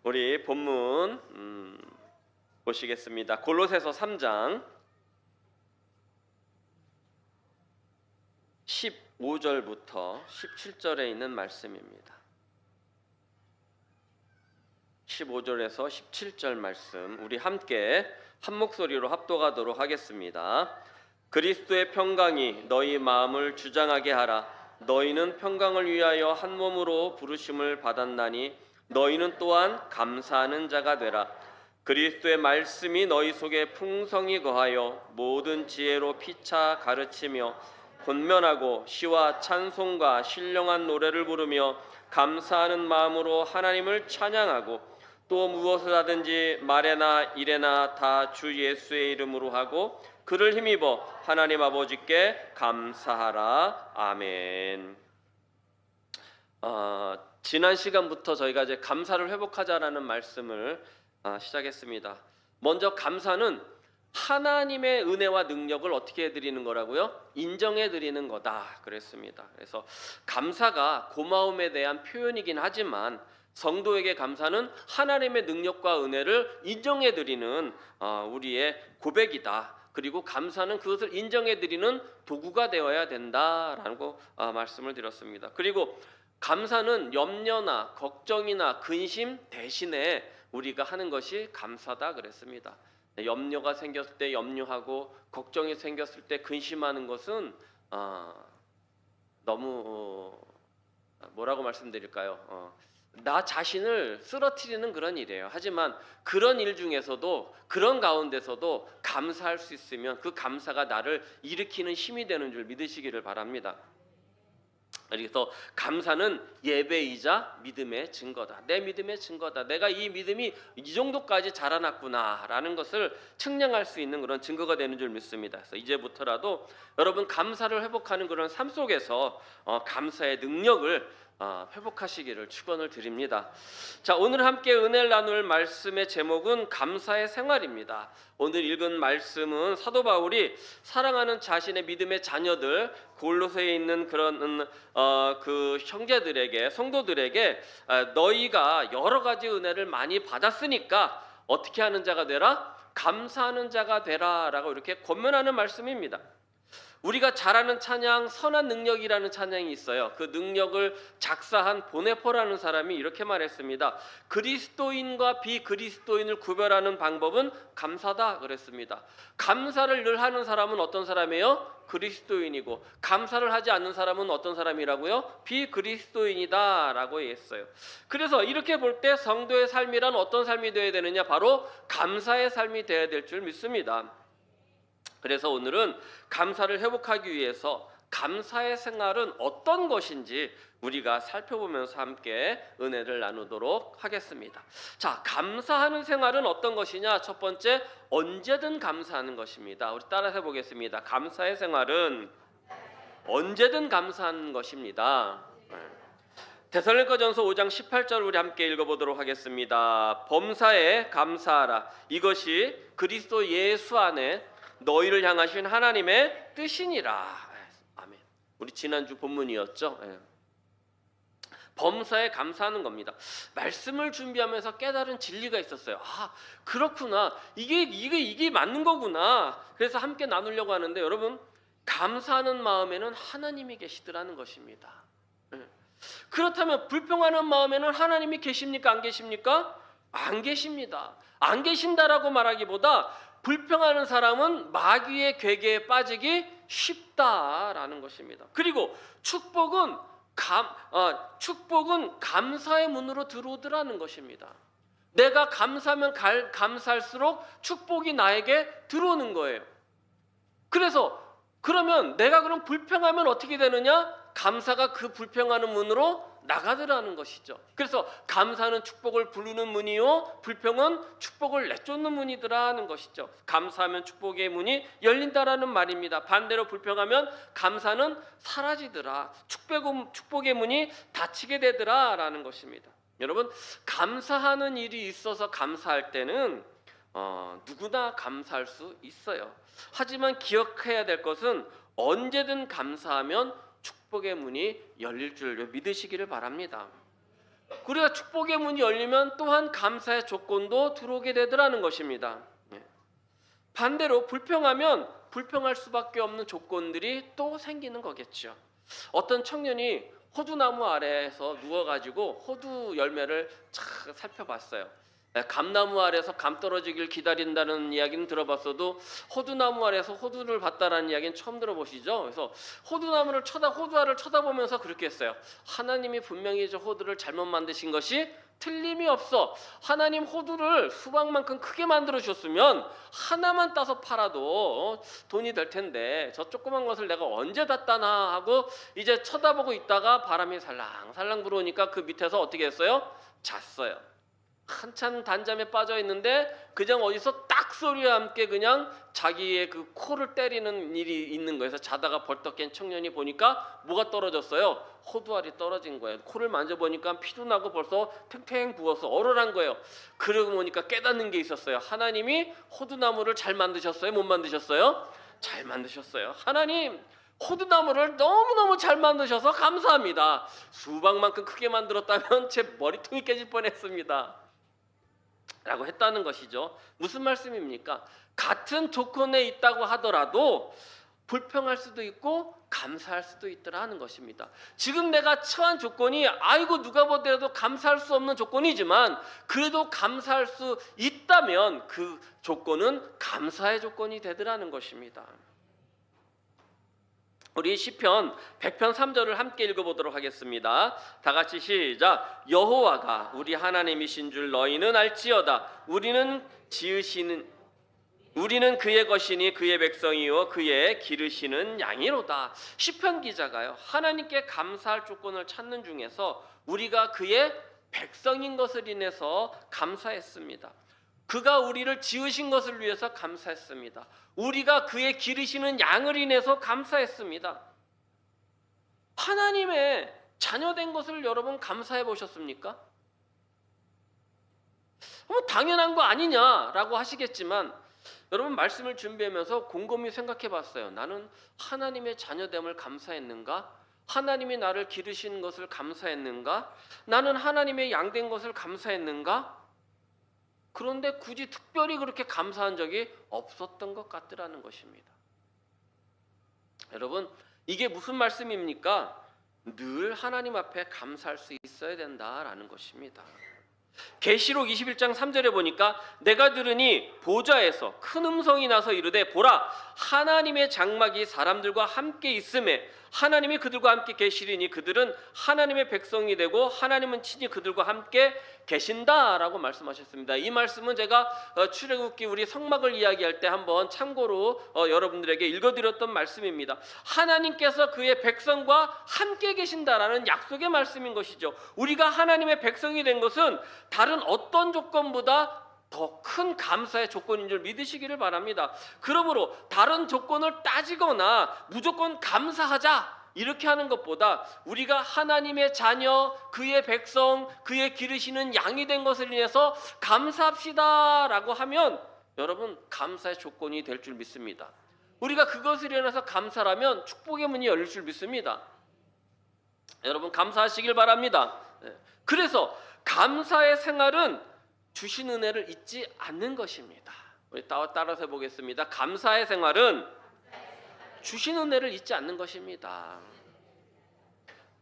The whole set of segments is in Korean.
우리 본문 보시겠습니다. 골로새서 3장 15절부터 17절에 있는 말씀입니다. 15절에서 17절 말씀 우리 함께 한 목소리로 합독하도록 하겠습니다. 그리스도의 평강이 너희 마음을 주장하게 하라. 너희는 평강을 위하여 한 몸으로 부르심을 받았나니 너희는 또한 감사하는 자가 되라. 그리스도의 말씀이 너희 속에 풍성히 거하여 모든 지혜로 피차 가르치며 권면하고 시와 찬송과 신령한 노래를 부르며 감사하는 마음으로 하나님을 찬양하고 또 무엇을 하든지 말에나 일에나 다 주 예수의 이름으로 하고 그를 힘입어 하나님 아버지께 감사하라. 아멘. 지난 시간부터 저희가 이제 감사를 회복하자라는 말씀을 시작했습니다. 먼저 감사는 하나님의 은혜와 능력을 어떻게 해드리는 거라고요? 인정해 드리는 거다 그랬습니다. 그래서 감사가 고마움에 대한 표현이긴 하지만 성도에게 감사는 하나님의 능력과 은혜를 인정해 드리는 우리의 고백이다. 그리고 감사는 그것을 인정해 드리는 도구가 되어야 된다라고 말씀을 드렸습니다. 그리고 감사는 염려나 걱정이나 근심 대신에 우리가 하는 것이 감사다 그랬습니다. 염려가 생겼을 때 염려하고 걱정이 생겼을 때 근심하는 것은 너무 뭐라고 말씀드릴까요? 나 자신을 쓰러뜨리는 그런 일이에요. 하지만 그런 일 중에서도 그런 가운데서도 감사할 수 있으면 그 감사가 나를 일으키는 힘이 되는 줄 믿으시기를 바랍니다. 그래서 감사는 예배이자 믿음의 증거다. 내 믿음의 증거다. 내가 이 믿음이 이 정도까지 자라났구나라는 것을 측량할 수 있는 그런 증거가 되는 줄 믿습니다. 그래서 이제부터라도 여러분 감사를 회복하는 그런 삶 속에서 감사의 능력을 회복하시기를 축원을 드립니다. 자, 오늘 함께 은혜를 나눌 말씀의 제목은 감사의 생활입니다. 오늘 읽은 말씀은 사도 바울이 사랑하는 자신의 믿음의 자녀들 골로새에 있는 그런 그 형제들에게 성도들에게 너희가 여러 가지 은혜를 많이 받았으니까 어떻게 하는 자가 되라? 감사하는 자가 되라라고 이렇게 권면하는 말씀입니다. 우리가 잘 아는 찬양 선한 능력이라는 찬양이 있어요. 그 능력을 작사한 보네포라는 사람이 이렇게 말했습니다. 그리스도인과 비그리스도인을 구별하는 방법은 감사다 그랬습니다. 감사를 늘 하는 사람은 어떤 사람이에요? 그리스도인이고 감사를 하지 않는 사람은 어떤 사람이라고요? 비그리스도인이다 라고 했어요. 그래서 이렇게 볼 때 성도의 삶이란 어떤 삶이 되어야 되느냐? 바로 감사의 삶이 되어야 될 줄 믿습니다. 그래서 오늘은 감사를 회복하기 위해서 감사의 생활은 어떤 것인지 우리가 살펴보면서 함께 은혜를 나누도록 하겠습니다. 자, 감사하는 생활은 어떤 것이냐? 첫 번째, 언제든 감사하는 것입니다. 우리 따라서 해보겠습니다. 감사의 생활은 언제든 감사하는 것입니다. 데살로니가전서 5장 18절 우리 함께 읽어보도록 하겠습니다. 범사에 감사하라. 이것이 그리스도 예수 안에 너희를 향하신 하나님의 뜻이니라. 아멘. 우리 지난주 본문이었죠. 범사에 감사하는 겁니다. 말씀을 준비하면서 깨달은 진리가 있었어요. 그렇구나. 이게 맞는 거구나. 그래서 함께 나누려고 하는데 여러분 감사하는 마음에는 하나님이 계시더라는 것입니다. 그렇다면 불평하는 마음에는 하나님이 계십니까? 안 계십니까? 안 계십니다. 안 계신다라고 말하기보다 불평하는 사람은 마귀의 괴계에 빠지기 쉽다라는 것입니다. 그리고 축복은 감사의 문으로 들어오더라는 것입니다. 내가 감사하면 감사할수록 축복이 나에게 들어오는 거예요. 그러면 내가 그럼 불평하면 어떻게 되느냐? 감사가 그 불평하는 문으로 나가더라는 것이죠. 그래서 감사는 축복을 부르는 문이요 불평은 축복을 내쫓는 문이더라는 것이죠. 감사하면 축복의 문이 열린다라는 말입니다. 반대로 불평하면 감사는 사라지더라. 축복의 문이 닫히게 되더라라는 것입니다. 여러분 감사하는 일이 있어서 감사할 때는 누구나 감사할 수 있어요. 하지만 기억해야 될 것은 언제든 감사하면 축복의 문이 열릴 줄 믿으시기를 바랍니다. 우리가 축복의 문이 열리면 또한 감사의 조건도 들어오게 되더라는 것입니다. 반대로 불평하면 불평할 수밖에 없는 조건들이 또 생기는 거겠죠. 어떤 청년이 호두나무 아래에서 누워가지고 호두 열매를 쫙 살펴봤어요. 감나무 아래에서 감 떨어지길 기다린다는 이야기는 들어봤어도 호두나무 아래에서 호두를 봤다라는 이야기는 처음 들어보시죠? 그래서 호두알을 쳐다보면서 그렇게 했어요. 하나님이 분명히 저 호두를 잘못 만드신 것이 틀림이 없어. 하나님 호두를 수박만큼 크게 만들어 주셨으면 하나만 따서 팔아도 돈이 될 텐데 저 조그만 것을 내가 언제 다 따나 하고 이제 쳐다보고 있다가 바람이 살랑살랑 불어오니까 그 밑에서 어떻게 했어요? 잤어요. 한참 단잠에 빠져 있는데 그냥 어디서 딱 소리와 함께 그냥 자기의 그 코를 때리는 일이 있는 거예요. 그래서 자다가 벌떡 깬 청년이 보니까 뭐가 떨어졌어요? 호두알이 떨어진 거예요. 코를 만져보니까 피도 나고 벌써 탱탱 부어서 얼얼한 거예요. 그러고 보니까 깨닫는 게 있었어요. 하나님이 호두나무를 잘 만드셨어요? 못 만드셨어요? 잘 만드셨어요. 하나님 호두나무를 너무너무 잘 만드셔서 감사합니다. 수박만큼 크게 만들었다면 제 머리통이 깨질 뻔했습니다 라고 했다는 것이죠. 무슨 말씀입니까? 같은 조건에 있다고 하더라도 불평할 수도 있고 감사할 수도 있더라는 것입니다. 지금 내가 처한 조건이 아이고 누가 보더라도 감사할 수 없는 조건이지만 그래도 감사할 수 있다면 그 조건은 감사의 조건이 되더라는 것입니다. 우리 시편 100편 3절을 함께 읽어보도록 하겠습니다. 다 같이 시작. 여호와가 우리 하나님이신 줄 너희는 알지어다. 우리는 그의 것이니 그의 백성이요 그의 기르시는 양이로다. 시편 기자가요 하나님께 감사할 조건을 찾는 중에서 우리가 그의 백성인 것을 인해서 감사했습니다. 그가 우리를 지으신 것을 위해서 감사했습니다. 우리가 그의 기르시는 양을 인해서 감사했습니다. 하나님의 자녀된 것을 여러분 감사해 보셨습니까? 당연한 거 아니냐라고 하시겠지만 여러분 말씀을 준비하면서 곰곰이 생각해 봤어요. 나는 하나님의 자녀됨을 감사했는가? 하나님이 나를 기르신 것을 감사했는가? 나는 하나님의 양된 것을 감사했는가? 그런데 굳이 특별히 그렇게 감사한 적이 없었던 것 같더라는 것입니다. 여러분 이게 무슨 말씀입니까? 늘 하나님 앞에 감사할 수 있어야 된다라는 것입니다. 계시록 21장 3절에 보니까 내가 들으니 보좌에서 큰 음성이 나서 이르되 보라 하나님의 장막이 사람들과 함께 있음에 하나님이 그들과 함께 계시리니 그들은 하나님의 백성이 되고 하나님은 친히 그들과 함께 계신다라고 말씀하셨습니다. 이 말씀은 제가 출애굽기 우리 성막을 이야기할 때 한번 참고로 여러분들에게 읽어드렸던 말씀입니다. 하나님께서 그의 백성과 함께 계신다라는 약속의 말씀인 것이죠. 우리가 하나님의 백성이 된 것은 다른 어떤 조건보다 더 큰 감사의 조건인 줄 믿으시기를 바랍니다. 그러므로 다른 조건을 따지거나 무조건 감사하자 이렇게 하는 것보다 우리가 하나님의 자녀, 그의 백성, 그의 기르시는 양이 된 것을 인해서 감사합시다 라고 하면 여러분 감사의 조건이 될 줄 믿습니다. 우리가 그것을 인해서 감사라면 축복의 문이 열릴 줄 믿습니다. 여러분 감사하시길 바랍니다. 그래서 감사의 생활은 주신 은혜를 잊지 않는 것입니다. 우리 따라서 보겠습니다. 감사의 생활은 주신 은혜를 잊지 않는 것입니다.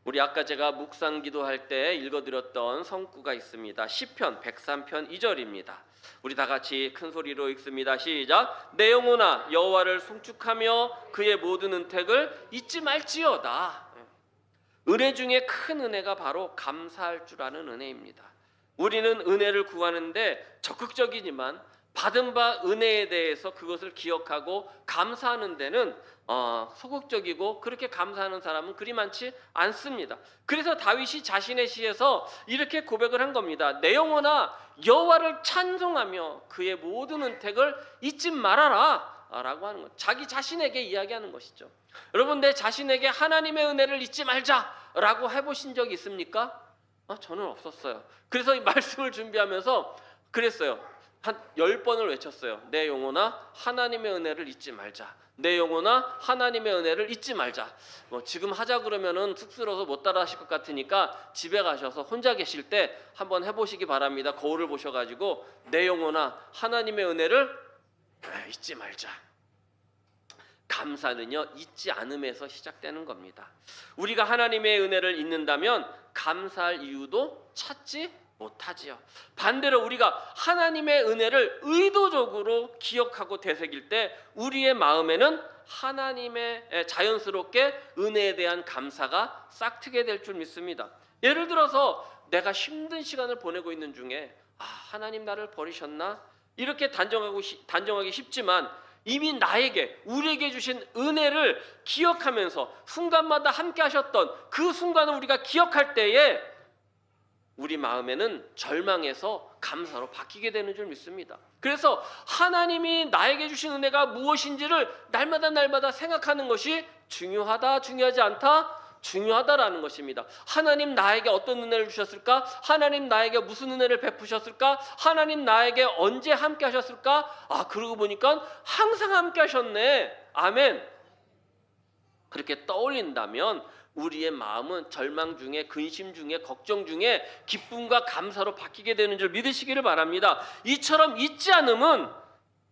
우리 아까 제가 묵상 기도할 때 읽어드렸던 성구가 있습니다. 시편 103편 2절입니다. 우리 다 같이 큰 소리로 읽습니다. 시작. 내 영혼아 여호와를 송축하며 그의 모든 은택을 잊지 말지어다. 은혜 중에 큰 은혜가 바로 감사할 줄 아는 은혜입니다. 우리는 은혜를 구하는데 적극적이지만 받은 바 은혜에 대해서 그것을 기억하고 감사하는 데는 소극적이고 그렇게 감사하는 사람은 그리 많지 않습니다. 그래서 다윗이 자신의 시에서 이렇게 고백을 한 겁니다. 내 영혼아 여호와를 찬송하며 그의 모든 은택을 잊지 말아라 라고 하는 것. 자기 자신에게 이야기하는 것이죠. 여러분 내 자신에게 하나님의 은혜를 잊지 말자라고 해보신 적이 있습니까? 저는 없었어요. 그래서 이 말씀을 준비하면서 그랬어요. 한 10번을 외쳤어요. 내 영혼아 하나님의 은혜를 잊지 말자. 내 영혼아 하나님의 은혜를 잊지 말자. 뭐 지금 하자 그러면은 쑥스러워서 못 따라 하실 것 같으니까 집에 가셔서 혼자 계실 때 한번 해보시기 바랍니다. 거울을 보셔가지고 내 영혼아 하나님의 은혜를 잊지 말자. 감사는요 잊지 않음에서 시작되는 겁니다. 우리가 하나님의 은혜를 잊는다면 감사할 이유도 찾지 못하지요. 반대로 우리가 하나님의 은혜를 의도적으로 기억하고 되새길 때 우리의 마음에는 하나님의 자연스럽게 은혜에 대한 감사가 싹트게 될 줄 믿습니다. 예를 들어서 내가 힘든 시간을 보내고 있는 중에 하나님 나를 버리셨나? 이렇게 단정하기 쉽지만 이미 나에게 우리에게 주신 은혜를 기억하면서 순간마다 함께 하셨던 그 순간을 우리가 기억할 때에 우리 마음에는 절망에서 감사로 바뀌게 되는 줄 믿습니다. 그래서 하나님이 나에게 주신 은혜가 무엇인지를 날마다 생각하는 것이 중요하다, 중요하지 않다, 중요하다라는 것입니다. 하나님 나에게 어떤 은혜를 주셨을까? 하나님 나에게 무슨 은혜를 베푸셨을까? 하나님 나에게 언제 함께 하셨을까? 그러고 보니까 항상 함께 하셨네. 아멘. 그렇게 떠올린다면 우리의 마음은 절망 중에, 근심 중에, 걱정 중에 기쁨과 감사로 바뀌게 되는 줄 믿으시기를 바랍니다. 이처럼 잊지 않음은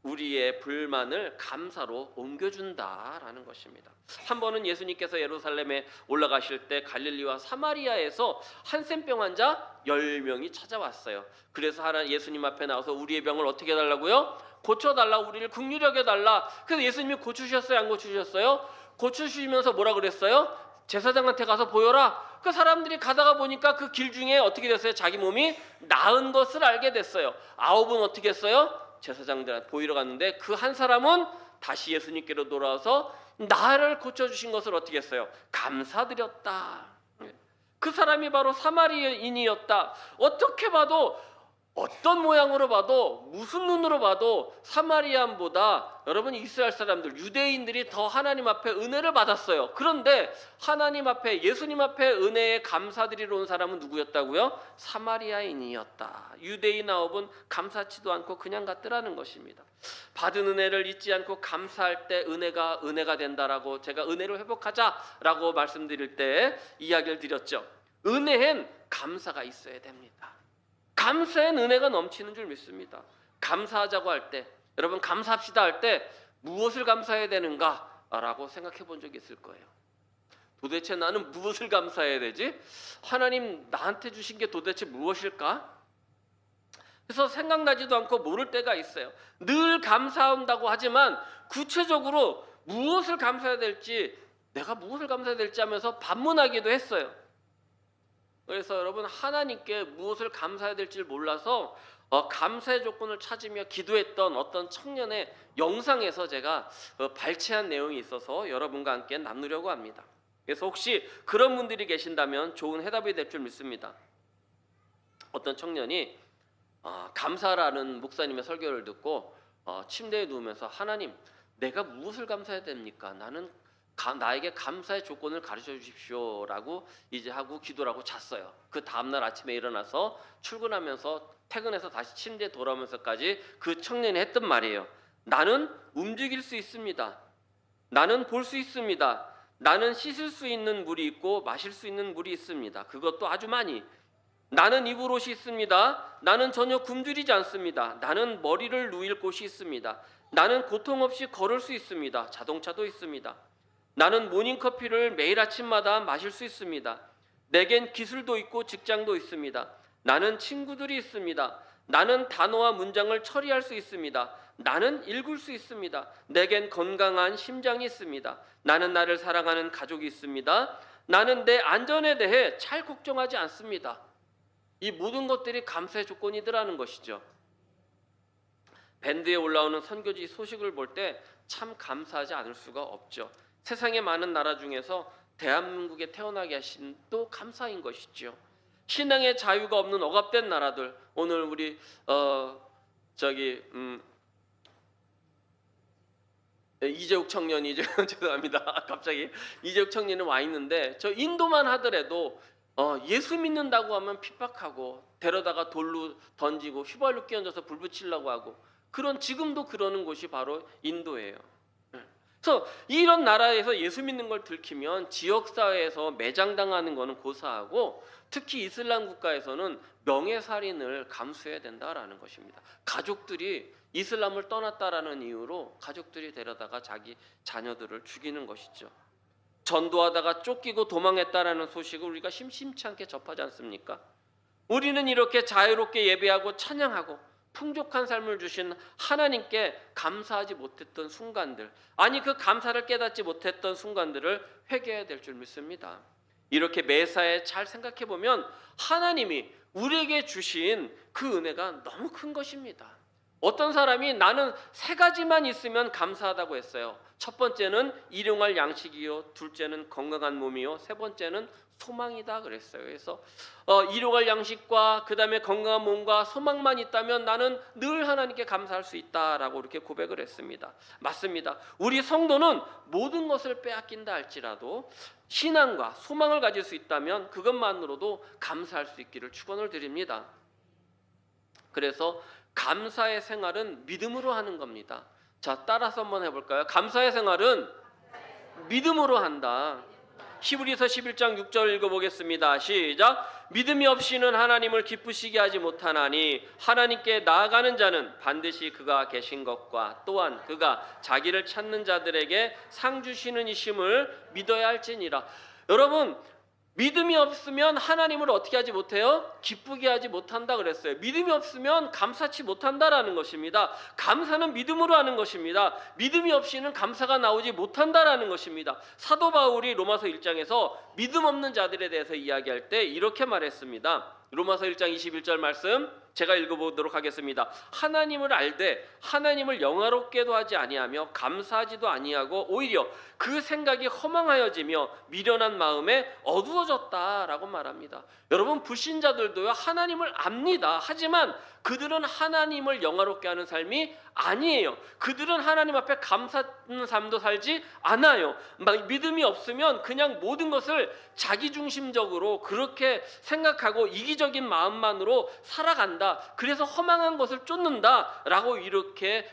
우리의 불만을 감사로 옮겨준다라는 것입니다. 한 번은 예수님께서 예루살렘에 올라가실 때 갈릴리와 사마리아에서 한센병 환자 10명이 찾아왔어요. 그래서 예수님 앞에 나와서 우리의 병을 어떻게 해달라고요? 고쳐달라, 우리를 긍휼히 여겨달라. 그래서 예수님이 고치셨어요? 안 고치셨어요? 고쳐주시면서 뭐라 그랬어요? 제사장한테 가서 보여라. 그 사람들이 가다가 보니까 그 길 중에 어떻게 됐어요? 자기 몸이 나은 것을 알게 됐어요. 9은 어떻게 했어요? 제사장들한테 보이러 갔는데 그 한 사람은 다시 예수님께로 돌아와서 나를 고쳐주신 것을 어떻게 했어요? 감사드렸다. 그 사람이 바로 사마리아인이었다. 어떻게 봐도, 어떤 모양으로 봐도, 무슨 눈으로 봐도 사마리아인보다 여러분 이스라엘 사람들, 유대인들이 더 하나님 앞에 은혜를 받았어요. 그런데 하나님 앞에, 예수님 앞에 은혜에 감사드리러 온 사람은 누구였다고요? 사마리아인이었다. 유대인 9은 감사치도 않고 그냥 갔더라는 것입니다. 받은 은혜를 잊지 않고 감사할 때 은혜가 된다라고 제가 은혜를 회복하자라고 말씀드릴 때 이야기를 드렸죠. 은혜엔 감사가 있어야 됩니다. 감사엔 은혜가 넘치는 줄 믿습니다. 감사하자고 할 때, 여러분 감사합시다 할 때 무엇을 감사해야 되는가라고 생각해 본 적이 있을 거예요. 도대체 나는 무엇을 감사해야 되지? 하나님 나한테 주신 게 도대체 무엇일까? 그래서 생각나지도 않고 모를 때가 있어요. 늘 감사한다고 하지만 구체적으로 무엇을 감사해야 될지, 내가 무엇을 감사해야 될지 하면서 반문하기도 했어요. 그래서 여러분 하나님께 무엇을 감사해야 될지 몰라서 감사의 조건을 찾으며 기도했던 어떤 청년의 영상에서 제가 발췌한 내용이 있어서 여러분과 함께 나누려고 합니다. 그래서 혹시 그런 분들이 계신다면 좋은 해답이 될 줄 믿습니다. 어떤 청년이 감사라는 목사님의 설교를 듣고 침대에 누우면서 하나님 내가 무엇을 감사해야 됩니까? 나에게 감사의 조건을 가르쳐 주십시오라고 이제 하고 기도를 하고 잤어요. 그 다음날 아침에 일어나서 출근하면서 퇴근해서 다시 침대에 돌아오면서까지 그 청년이 했던 말이에요. 나는 움직일 수 있습니다. 나는 볼 수 있습니다. 나는 씻을 수 있는 물이 있고 마실 수 있는 물이 있습니다. 그것도 아주 많이. 나는 입을 옷이 있습니다. 나는 전혀 굶주리지 않습니다. 나는 머리를 누일 곳이 있습니다. 나는 고통 없이 걸을 수 있습니다. 자동차도 있습니다. 나는 모닝커피를 매일 아침마다 마실 수 있습니다. 내겐 기술도 있고 직장도 있습니다. 나는 친구들이 있습니다. 나는 단어와 문장을 처리할 수 있습니다. 나는 읽을 수 있습니다. 내겐 건강한 심장이 있습니다. 나는 나를 사랑하는 가족이 있습니다. 나는 내 안전에 대해 잘 걱정하지 않습니다. 이 모든 것들이 감사의 조건이더라는 것이죠. 밴드에 올라오는 선교지 소식을 볼 때 참 감사하지 않을 수가 없죠. 세상의 많은 나라 중에서 대한민국에 태어나게 하신 또 감사인 것이죠. 신앙의 자유가 없는 억압된 나라들, 오늘 우리 이재욱 청년이 죄송합니다. 갑자기 이재욱 청년이 와 있는데 저 인도만 하더라도 예수 믿는다고 하면 핍박하고 데려다가 돌로 던지고 휘발유 끼얹어서 불 붙이려고 하고 지금도 그러는 곳이 바로 인도예요. 그래서 이런 나라에서 예수 믿는 걸 들키면 지역사회에서 매장당하는 거는 고사하고, 특히 이슬람 국가에서는 명예살인을 감수해야 된다라는 것입니다. 가족들이 이슬람을 떠났다라는 이유로 가족들이 데려다가 자기 자녀들을 죽이는 것이죠. 전도하다가 쫓기고 도망했다라는 소식을 우리가 심심치 않게 접하지 않습니까? 우리는 이렇게 자유롭게 예배하고 찬양하고 풍족한 삶을 주신 하나님께 감사하지 못했던 순간들, 아니 그 감사를 깨닫지 못했던 순간들을 회개해야 될 줄 믿습니다. 이렇게 매사에 잘 생각해 보면 하나님이 우리에게 주신 그 은혜가 너무 큰 것입니다. 어떤 사람이 나는 3가지만 있으면 감사하다고 했어요. 첫 번째는 일용할 양식이요, 둘째는 건강한 몸이요, 세 번째는 소망이다 그랬어요. 그래서 일용할 양식과 그 다음에 건강한 몸과 소망만 있다면 나는 늘 하나님께 감사할 수 있다라고 이렇게 고백을 했습니다. 맞습니다. 우리 성도는 모든 것을 빼앗긴다 할지라도 신앙과 소망을 가질 수 있다면 그것만으로도 감사할 수 있기를 축원을 드립니다. 그래서 감사의 생활은 믿음으로 하는 겁니다. 자, 따라서 한번 해볼까요? 감사의 생활은 믿음으로 한다. 히브리서 11장 6절 읽어보겠습니다. 시작. 믿음이 없이는 하나님을 기쁘시게 하지 못하나니 하나님께 나아가는 자는 반드시 그가 계신 것과 또한 그가 자기를 찾는 자들에게 상 주시는 이심을 믿어야 할지니라. 여러분, 믿음이 없으면 하나님을 어떻게 하지 못해요? 기쁘게 하지 못한다 그랬어요. 믿음이 없으면 감사치 못한다라는 것입니다. 감사는 믿음으로 하는 것입니다. 믿음이 없이는 감사가 나오지 못한다라는 것입니다. 사도 바울이 로마서 1장에서 믿음 없는 자들에 대해서 이야기할 때 이렇게 말했습니다. 로마서 1장 21절 말씀 제가 읽어보도록 하겠습니다. 하나님을 알되 하나님을 영화롭게도 하지 아니하며 감사하지도 아니하고 오히려 그 생각이 허망하여지며 미련한 마음에 어두워졌다라고 말합니다. 여러분, 불신자들도요 하나님을 압니다. 하지만 그들은 하나님을 영화롭게 하는 삶이 아니에요. 그들은 하나님 앞에 감사하는 삶도 살지 않아요. 믿음이 없으면 그냥 모든 것을 자기중심적으로 그렇게 생각하고 이기적인 마음만으로 살아간다. 그래서 허망한 것을 쫓는다 라고 이렇게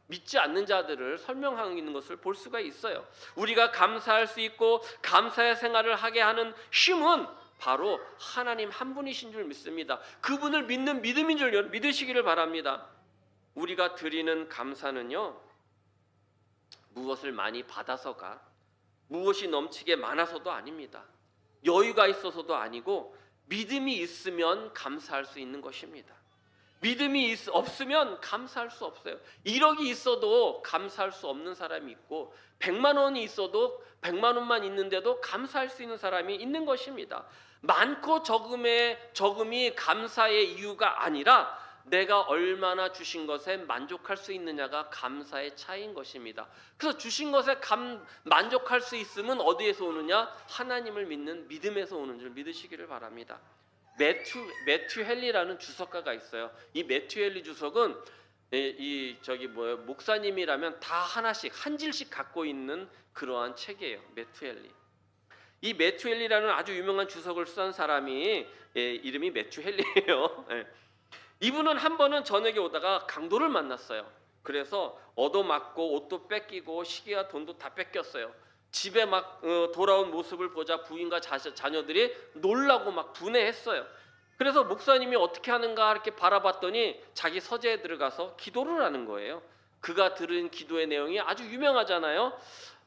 믿지 않는 자들을 설명하고 있는 것을 볼 수가 있어요. 우리가 감사할 수 있고 감사의 생활을 하게 하는 힘은 바로 하나님 한 분이신 줄 믿습니다. 그분을 믿는 믿음인 줄 믿으시기를 바랍니다. 우리가 드리는 감사는요, 무엇을 많이 받아서가, 무엇이 넘치게 많아서도 아닙니다. 여유가 있어서도 아니고 믿음이 있으면 감사할 수 있는 것입니다. 믿음이 없으면 감사할 수 없어요. 1억이 있어도 감사할 수 없는 사람이 있고 100만 원이 있어도 100만 원만 있는데도 감사할 수 있는 사람이 있는 것입니다. 많고 적음이 감사의 이유가 아니라 내가 얼마나 주신 것에 만족할 수 있느냐가 감사의 차이인 것입니다. 그래서 주신 것에 만족할 수 있음은 어디에서 오느냐? 하나님을 믿는 믿음에서 오는 줄 믿으시기를 바랍니다. 매튜 헨리라는 주석가가 있어요. 이 매튜 헨리 주석은 목사님이라면 다 하나씩 한 질씩 갖고 있는 그러한 책이에요. 매튜 헨리. 이 매튜 헨리라는 아주 유명한 주석을 쓴 사람이 이름이 매튜 헨리예요. 이분은 한 번은 저녁에 오다가 강도를 만났어요. 그래서 얻어맞고 옷도 뺏기고 시계와 돈도 다 뺏겼어요. 집에 막 돌아온 모습을 보자 부인과 자녀들이 놀라고 막 분해했어요. 그래서 목사님이 어떻게 하는가 이렇게 바라봤더니 자기 서재에 들어가서 기도를 하는 거예요. 그가 들은 기도의 내용이 아주 유명하잖아요.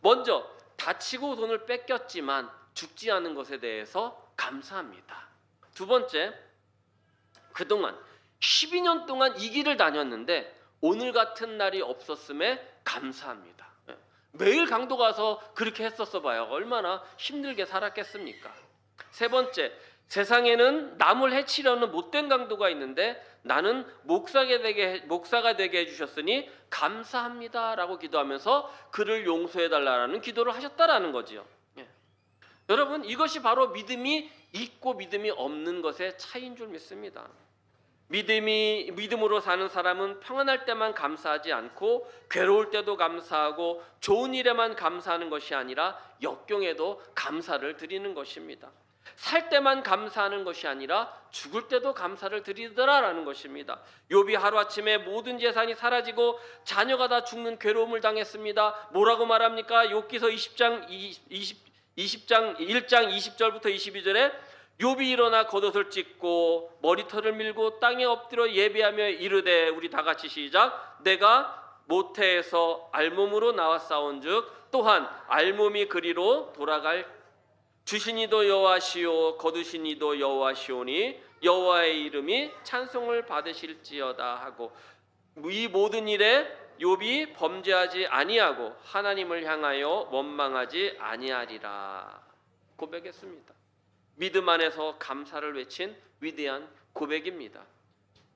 먼저 다치고 돈을 뺏겼지만 죽지 않은 것에 대해서 감사합니다. 두 번째, 그동안 12년 동안 이 길을 다녔는데 오늘 같은 날이 없었음에 감사합니다. 매일 강도 가서 그렇게 했었어 봐요. 얼마나 힘들게 살았겠습니까? 세 번째, 세상에는 남을 해치려는 못된 강도가 있는데 나는 목사가 되게 해주셨으니 감사합니다라고 기도하면서 그를 용서해달라는 기도를 하셨다라는 거지요. 여러분, 이것이 바로 믿음이 있고 믿음이 없는 것의 차이인 줄 믿습니다. 믿음으로 사는 사람은 평안할 때만 감사하지 않고 괴로울 때도 감사하고 좋은 일에만 감사하는 것이 아니라 역경에도 감사를 드리는 것입니다. 살 때만 감사하는 것이 아니라 죽을 때도 감사를 드리더라라는 것입니다. 욥이 하루아침에 모든 재산이 사라지고 자녀가 다 죽는 괴로움을 당했습니다. 뭐라고 말합니까? 욥기서 20장 1장 20절부터 22절에 욥이 일어나 겉옷을 찢고 머리털을 밀고 땅에 엎드려 예배하며 이르되, 우리 다 같이 시작. 내가 모태에서 알몸으로 나왔사온즉 또한 알몸이 그리로 돌아갈 주신 이도 여호와시오 거두신 이도 여호와시오니 여호와의 이름이 찬송을 받으실지어다 하고, 이 모든 일에 욥이 범죄하지 아니하고 하나님을 향하여 원망하지 아니하리라 고백했습니다. 믿음 안에서 감사를 외친 위대한 고백입니다.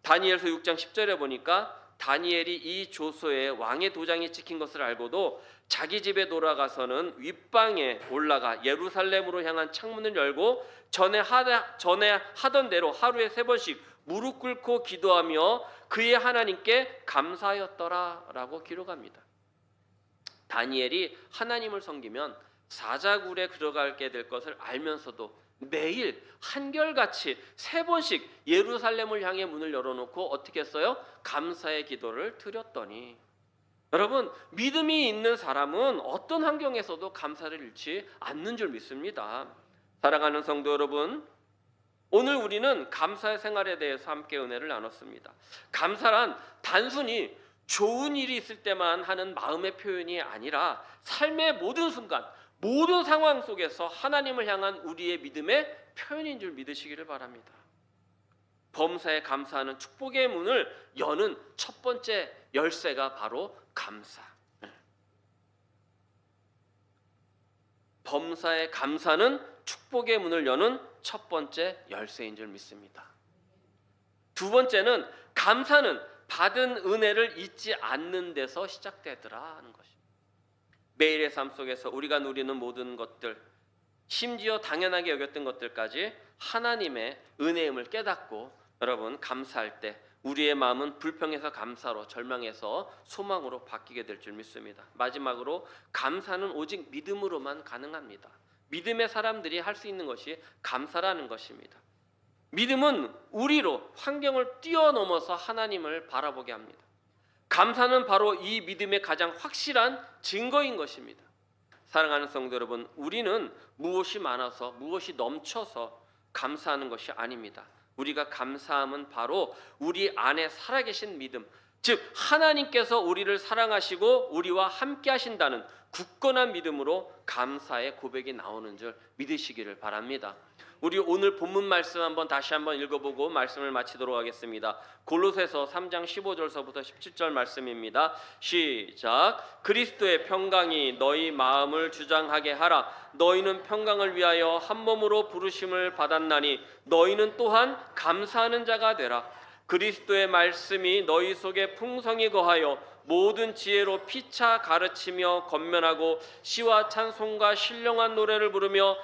다니엘서 6장 10절에 보니까 다니엘이 이 조서에 왕의 도장이 찍힌 것을 알고도 자기 집에 돌아가서는 윗방에 올라가 예루살렘으로 향한 창문을 열고 전에 하던 대로 하루에 3번씩 무릎 꿇고 기도하며 그의 하나님께 감사하였더라라고 기록합니다. 다니엘이 하나님을 섬기면 사자굴에 들어가게 될 것을 알면서도 매일 한결같이 3번씩 예루살렘을 향해 문을 열어놓고 어떻게 했어요? 감사의 기도를 드렸더니, 여러분, 믿음이 있는 사람은 어떤 환경에서도 감사를 잃지 않는 줄 믿습니다. 사랑하는 성도 여러분, 오늘 우리는 감사의 생활에 대해서 함께 은혜를 나눴습니다. 감사란 단순히 좋은 일이 있을 때만 하는 마음의 표현이 아니라 삶의 모든 순간, 모든 상황 속에서 하나님을 향한 우리의 믿음의 표현인 줄 믿으시기를 바랍니다. 범사에 감사하는 축복의 문을 여는 첫 번째 열쇠가 바로 감사. 범사에 감사는 축복의 문을 여는 첫 번째 열쇠인 줄 믿습니다. 두 번째는 감사는 받은 은혜를 잊지 않는 데서 시작되더라 하는 것입니다. 매일의 삶 속에서 우리가 누리는 모든 것들, 심지어 당연하게 여겼던 것들까지 하나님의 은혜임을 깨닫고 여러분 감사할 때 우리의 마음은 불평에서 감사로, 절망에서 소망으로 바뀌게 될 줄 믿습니다. 마지막으로 감사는 오직 믿음으로만 가능합니다. 믿음의 사람들이 할 수 있는 것이 감사라는 것입니다. 믿음은 우리로 환경을 뛰어넘어서 하나님을 바라보게 합니다. 감사는 바로 이 믿음의 가장 확실한 증거인 것입니다. 사랑하는 성도 여러분, 우리는 무엇이 많아서 무엇이 넘쳐서 감사하는 것이 아닙니다. 우리가 감사함은 바로 우리 안에 살아계신 믿음, 즉 하나님께서 우리를 사랑하시고 우리와 함께 하신다는 굳건한 믿음으로 감사의 고백이 나오는 줄 믿으시기를 바랍니다. 우리 오늘 본문 말씀 다시 한번 읽어보고 말씀을 마치도록 하겠습니다. 골로새서 3장 15절서부터 17절 말씀입니다. 시작. 그리스도의 평강이 너희 마음을 주장하게 하라. 너희는 평강을 위하여 한 몸으로 부르심을 받았나니 너희는 또한 감사하는 자가 되라. 그리스도의 말씀이 너희 속에 풍성히 거하여 모든 지혜로 피차 가르치며 권면하고 시와 찬송과 신령한 노래를 부르며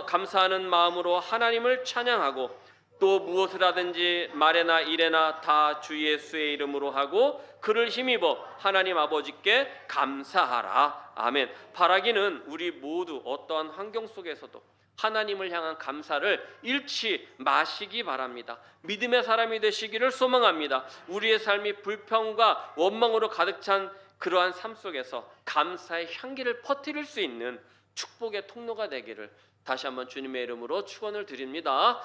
감사하는 마음으로 하나님을 찬양하고 또 무엇을 하든지 말에나 일에나 다 주 예수의 이름으로 하고 그를 힘입어 하나님 아버지께 감사하라. 아멘. 바라기는 우리 모두 어떠한 환경 속에서도 하나님을 향한 감사를 잃지 마시기 바랍니다. 믿음의 사람이 되시기를 소망합니다. 우리의 삶이 불평과 원망으로 가득 찬 그러한 삶 속에서 감사의 향기를 퍼뜨릴 수 있는 축복의 통로가 되기를 다시 한번 주님의 이름으로 축원을 드립니다.